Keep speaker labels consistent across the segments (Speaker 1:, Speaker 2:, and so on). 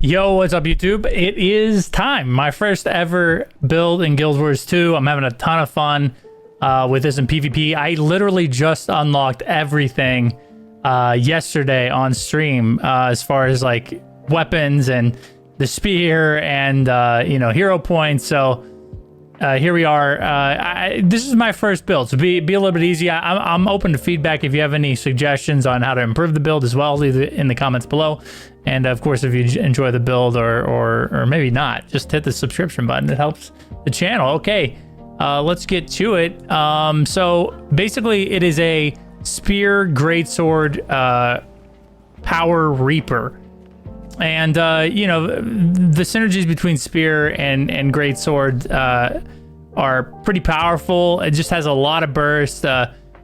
Speaker 1: Yo, what's up, YouTube? It is time. My first ever build in Guild Wars 2. I'm having a ton of fun with this in PvP. I literally just unlocked everything yesterday on stream as far as like weapons and the spear and hero points. So here we are. This is my first build, so be a little bit easy. I'm open to feedback if you have any suggestions on how to improve the build as well. Leave it in the comments below. And of course, if you enjoy the build or maybe not, just hit the subscription button. It helps the channel. Okay, let's get to it. So basically, it is a spear greatsword power reaper. And the synergies between spear and greatsword are pretty powerful. It just has a lot of burst,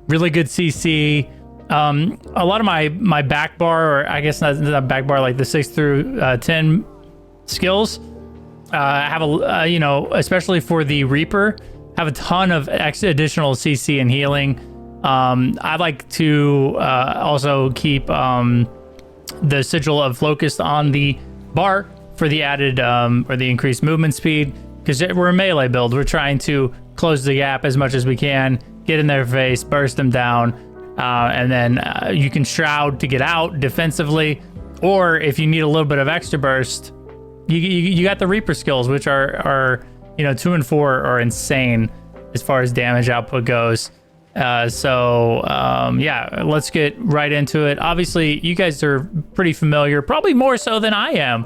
Speaker 1: really good CC. A lot of my back bar, or I guess not back bar, like the 6 through 10 skills, have especially for the Reaper, have a ton of additional CC and healing. I like to also keep the Sigil of Locust on the bar for the added or the increased movement speed, because we're a melee build. We're trying to close the gap as much as we can, get in their face, burst them down. And then you can shroud to get out defensively, or if you need a little bit of extra burst, you got the Reaper skills, which are 2 and 4 are insane as far as damage output goes. Yeah, let's get right into it. Obviously, you guys are pretty familiar, probably more so than I am,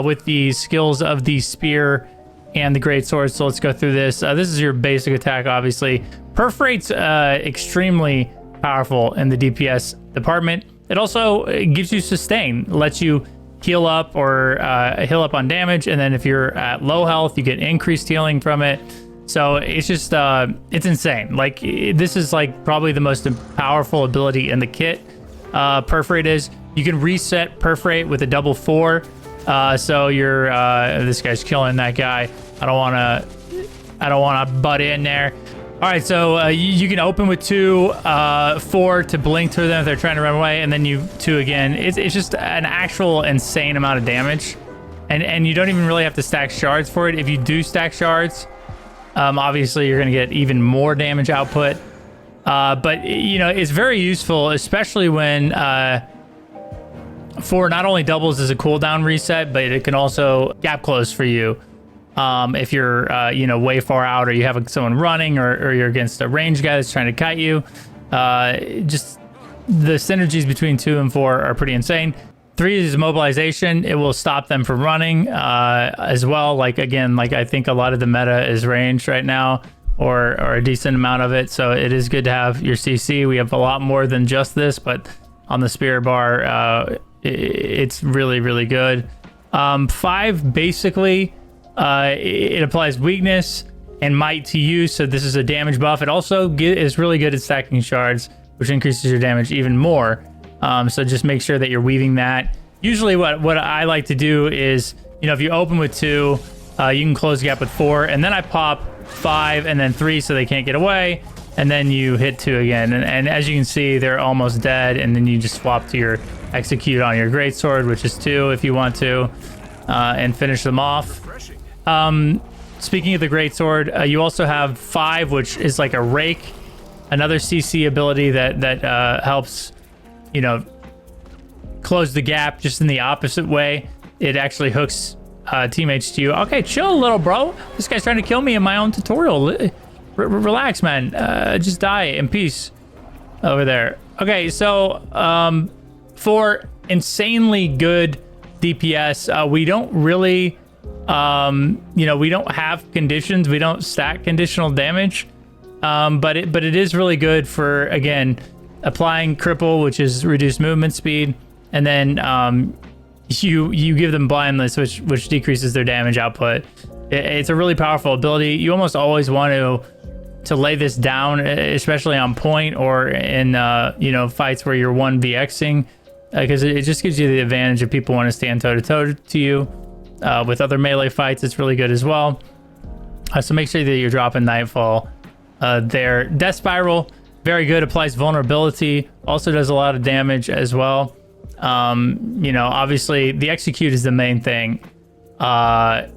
Speaker 1: with the skills of the spear and the greatsword. So let's go through this. This is your basic attack, obviously. Perforate's extremely powerful in the DPS department. It also gives you sustain, lets you heal up or heal up on damage, and then if you're at low health, you get increased healing from it. So it's just it's insane. Like, this is like probably the most powerful ability in the kit. Perforate is. You can reset perforate with a double 4. So you're this guy's killing that guy. I don't want to butt in there. All right, so you can open with 2, 4 to blink to them if they're trying to run away, and then you 2 again. It's just an actual insane amount of damage, and you don't even really have to stack shards for it. If you do stack shards, obviously you're gonna get even more damage output. But it's very useful, especially when 4 not only doubles as a cooldown reset, but it can also gap close for you. If you're, way far out, or you have someone running, or you're against a ranged guy that's trying to kite you, just the synergies between 2 and 4 are pretty insane. 3 is mobilization. It will stop them from running as well. Like, again, like I think a lot of the meta is ranged right now, or a decent amount of it. So it is good to have your CC. We have a lot more than just this, but on the spear bar, it's really, really good. 5 basically. It applies weakness and might to you, so this is a damage buff. It also is really good at stacking shards, which increases your damage even more. So just make sure that you're weaving that. Usually what I like to do is, if you open with 2, you can close the gap with 4, and then I pop 5 and then 3 so they can't get away, and then you hit 2 again. And as you can see, they're almost dead, and then you just swap to your execute on your greatsword, which is 2 if you want to, and finish them off. Speaking of the greatsword, you also have 5, which is like a rake, another CC ability that helps, close the gap just in the opposite way. It actually hooks teammates to you. Okay, chill a little, bro. This guy's trying to kill me in my own tutorial. Relax, man. Just die in peace over there. Okay, so for insanely good DPS, we don't really we don't have conditions. We don't stack conditional damage, but it is really good for, again, applying cripple, which is reduced movement speed, and then you give them blindness, which decreases their damage output. It's a really powerful ability. You almost always want to lay this down, especially on point or in fights where you're 1vxing, because it just gives you the advantage if people want to stand toe to toe to you. With other melee fights, it's really good as well. So make sure that you're dropping Nightfall there. Death Spiral, very good. Applies vulnerability. Also does a lot of damage as well. You know, obviously the execute is the main thing on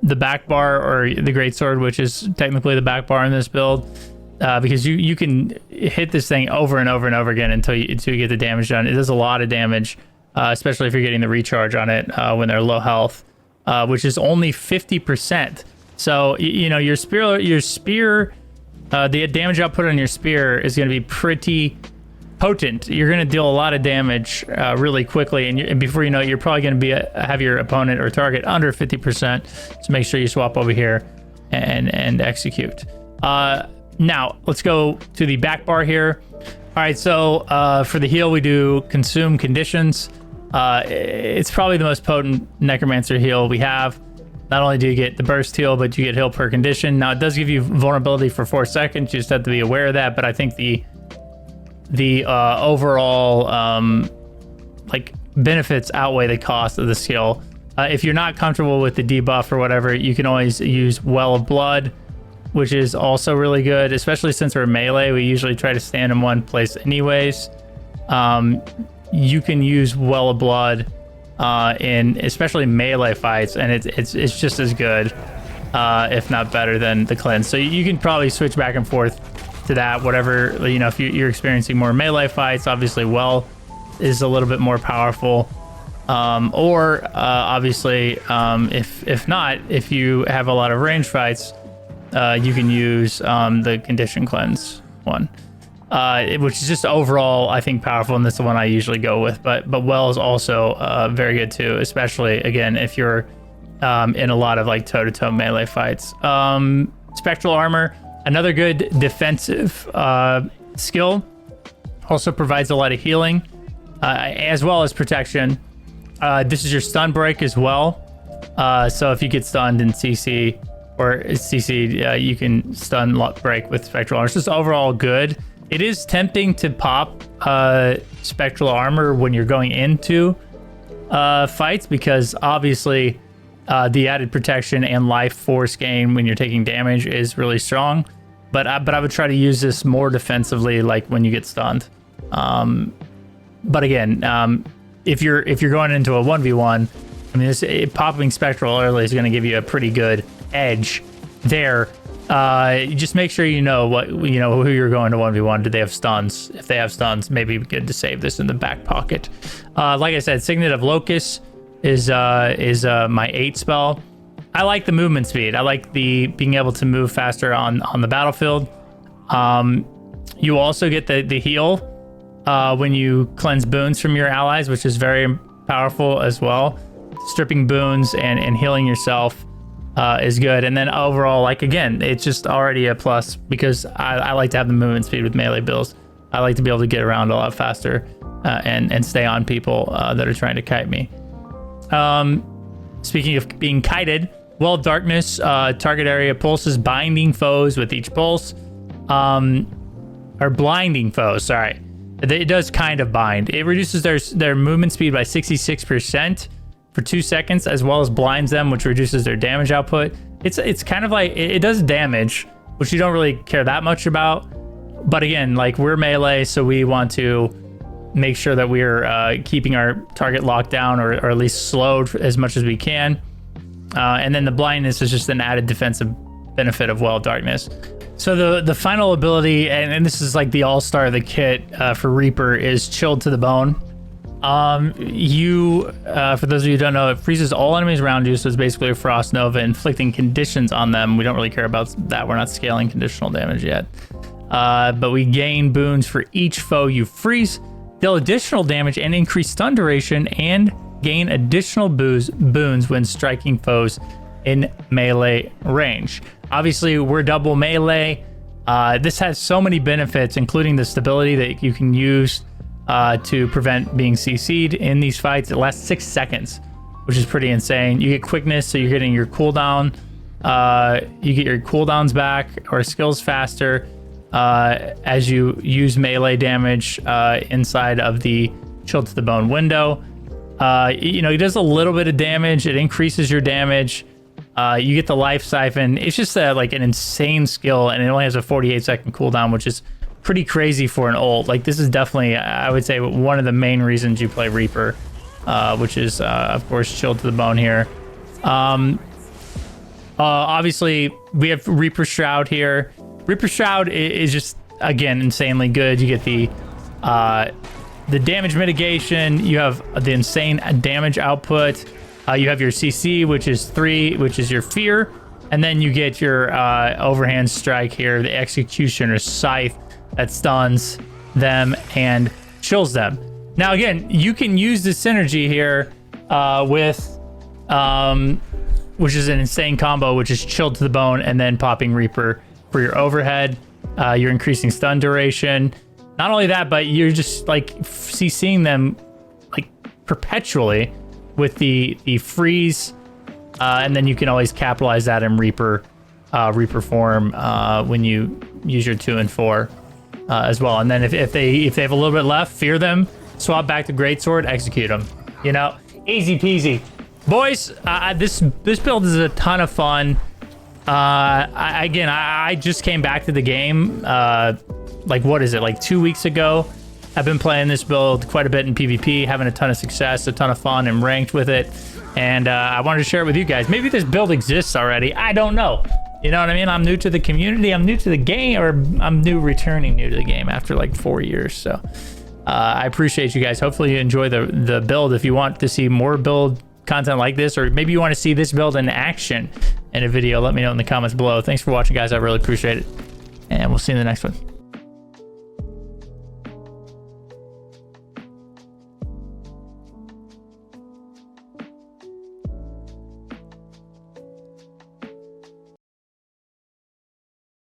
Speaker 1: the back bar, or the Greatsword, which is technically the back bar in this build, because you can hit this thing over and over and over again until you get the damage done. It does a lot of damage, especially if you're getting the recharge on it when they're low health, which is only 50%. So you know, your spear, the damage output on your spear is going to be pretty potent. You're going to deal a lot of damage really quickly, and before you know it, you're probably going to have your opponent or target under 50%. So make sure you swap over here and execute. Now let's go to the back bar here. All right, so for the heal, we do consume conditions. It's probably the most potent Necromancer heal we have. Not only do you get the burst heal, but you get heal per condition. Now it does give you vulnerability for 4 seconds. You just have to be aware of that. But I think the overall like benefits outweigh the cost of the skill. If you're not comfortable with the debuff or whatever, you can always use Well of Blood, which is also really good, especially since we're melee. We usually try to stand in one place anyways. You can use Well of Blood in especially melee fights, and it's just as good, if not better than the cleanse. So you can probably switch back and forth to that, whatever, you know, if you're experiencing more melee fights, obviously Well is a little bit more powerful, or obviously if not, if you have a lot of range fights, you can use the condition cleanse one, which is just overall I think powerful, and that's the one I usually go with. But Well is also very good too, especially again if you're in a lot of like toe-to-toe melee fights. Spectral armor, another good defensive skill, also provides a lot of healing as well as protection. This is your stun break as well, so if you get stunned in CC or CC, you can stun break with spectral armor. It's just overall good. It is tempting to pop spectral armor when you're going into fights, because obviously the added protection and life force gain when you're taking damage is really strong. But I would try to use this more defensively, like when you get stunned. But again, if you're going into a 1v1, I mean, popping spectral early is going to give you a pretty good edge there. Just make sure you know who you're going to 1v1. Do they have stuns? If they have stuns, maybe good to save this in the back pocket. Like I said, Signet of Locust is my 8 spell. I like the movement speed. I like the being able to move faster on the battlefield. You also get the heal when you cleanse boons from your allies, which is very powerful as well. Stripping boons and healing yourself is good. And then overall, like again, it's just already a plus, because I like to have the movement speed with melee builds. I like to be able to get around a lot faster and stay on people that are trying to kite me. Speaking of being kited, Well of Darkness, target area pulses binding foes with each pulse, or blinding foes, sorry. It does kind of bind. It reduces their movement speed by 66% for 2 seconds, as well as blinds them, which reduces their damage output. It's kind of like, it does damage, which you don't really care that much about. But again, like, we're melee, so we want to make sure that we're keeping our target locked down, or at least slowed as much as we can. And then the blindness is just an added defensive benefit of Well of Darkness. So the final ability, and this is like the all-star of the kit for Reaper, is Chilled to the Bone. For those of you who don't know, it freezes all enemies around you, so it's basically a Frost Nova, inflicting conditions on them. We don't really care about that. We're not scaling conditional damage yet. But we gain boons for each foe you freeze, deal additional damage and increase stun duration, and gain additional boons when striking foes in melee range. Obviously, we're double melee. This has so many benefits, including the stability that you can use to prevent being CC'd in these fights. It lasts 6 seconds, which is pretty insane. You get quickness, so you're getting your cooldown. You get your cooldowns back, or skills faster, as you use melee damage inside of the Chill to the Bone window. It does a little bit of damage. It increases your damage. You get the life siphon. It's just like an insane skill, and it only has a 48-second cooldown, which is pretty crazy for an ult. Like, this is definitely, I would say, one of the main reasons you play Reaper, which is, of course, chilled to the bone here. Obviously, we have Reaper Shroud here. Reaper Shroud is just, again, insanely good. You get the damage mitigation. You have the insane damage output. You have your CC, which is 3, which is your fear. And then you get your overhand strike here, the Executioner Scythe that stuns them and chills them. Now, again, you can use this synergy here with, which is an insane combo, which is chilled to the bone and then popping Reaper for your overhead. You're increasing stun duration. Not only that, but you're just like CCing them like perpetually with the freeze, and then you can always capitalize that in Reaper form when you use your 2 and 4 as well. And then if they have a little bit left, fear them, swap back to Greatsword, execute them. You know, easy peasy, boys. This build is a ton of fun. I just came back to the game. Like, what is it? Like 2 weeks ago. I've been playing this build quite a bit in PvP, having a ton of success, a ton of fun, and ranked with it. And I wanted to share it with you guys. Maybe this build exists already. I don't know. You know what I mean? I'm new to the community. I'm new to the game, or I'm returning new to the game after like 4 years. So I appreciate you guys. Hopefully you enjoy the build. If you want to see more build content like this, or maybe you want to see this build in action in a video, let me know in the comments below. Thanks for watching, guys. I really appreciate it. And we'll see you in the next one.